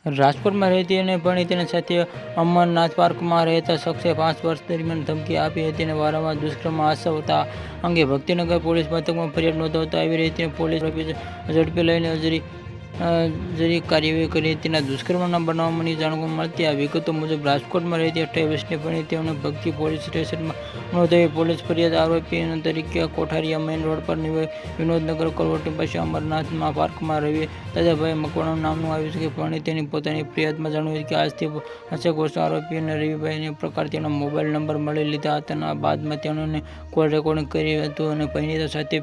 રાજકોટમાં રહેતી અને ભણીતીની સાથે અમરનાથ પાર્કમાં રહેતા શખ્સે 5 વર્ષ દરમિયાન ધમકી આપી હતી અને વારંવાર દુષ્કર્મ આચરતા અંગે ભક્તિનગર પોલીસ મથકમાં ફરિયાદ નોંધાવતા આવી રહી હતી. પોલીસ ઝડપી લઈને જરી કાર્યવાહી કરી હતી. દુષ્કર્મના બનાવની જાણ મળતી આ વિગતો મુજબ રાજકોટમાં રહેતી 28 વર્ષની ભણીતી અને ભક્તિ પોલીસ સ્ટેશનમાં નોંધાવી પોલીસ ફરિયાદ આરોપી તરીકે કોઠારીયા મેઇન રોડ પર વિનોદનગર કરોટી પાસે અમરનાથમાં પાર્કમાં રવિ દાદાભાઈ મકવાણા નામનું આવ્યું છે. ભણીતીની પોતાની ફરિયાદમાં જણાવ્યું કે આજથી 5 વર્ષ આરોપી અને રવિભાઈને પ્રકાર તેનો મોબાઈલ નંબર મળી લીધા હતા અને બાદમાં તેણે કોલ રેકોર્ડિંગ કર્યું હતું અને ભણીતા સાથે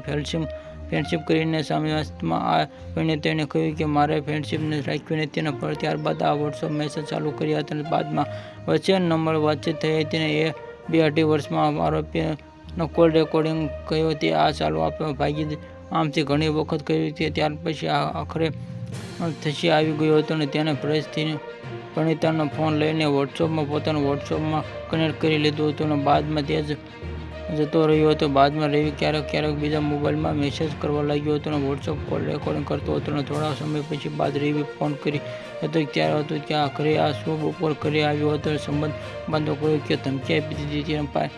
ફ્રેન્ડશિપ કરીને સામ્યવાસ્તવમાં આ ભણીતાએ કહ્યું કે મારે ફ્રેન્ડશિપને રાખવી હતી અને ત્યારબાદ આ વોટ્સઅપ મેસેજ ચાલુ કર્યા હતા અને બાદમાં વચ્ચે નંબર વાતચીત થઈ હતી અને એ 2-2.5 વર્ષમાં આરોપીનો કોલ રેકોર્ડિંગ કહ્યો તે આ ચાલુ આપવા ભાગી આમથી ઘણી વખત કહ્યું છે. ત્યાર પછી આખરે થશી આવી ગયો હતો અને તેણે પ્રેસથી ભણીતાનો ફોન લઈને પોતાનું વોટ્સઅપમાં કનેક્ટ કરી લીધું હતું અને બાદમાં તે જતો રહ્યો હતો. બાદમાં રવિ ક્યારેક બીજા મોબાઈલમાં મેસેજ કરવા લાગ્યો હતો અને વોટ્સઅપ કોલ રેકોર્ડિંગ કરતો હતો અને થોડા સમય પછી બાદ રવિ ફોન કરી હતો ત્યારે હતું કે આ ઘરે આ શું બપોર ઘરે આવ્યો હતો. સંબંધ બાંધો કહ્યું કે ધમકી આપી દીધી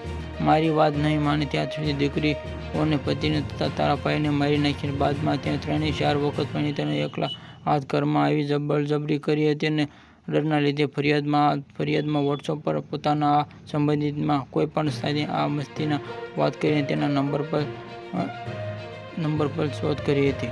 મારી વાત નહીં માને ત્યાં સુધી દીકરીઓને પતિને તથા તારા ભાઈને મારી નાખીને બાદમાં ત્યાં 3-4 વખત ભણીતાને એકલા હાથ ઘરમાં આવી જબરજસ્તી કરી હતી અને ડરના લીધે ફરિયાદમાં વોટ્સઅપ પર પોતાના આ સંબંધિતમાં કોઈ પણ સાથે આ મસ્તીના વાત કરીને તેના નંબર પર શોધ કરી હતી.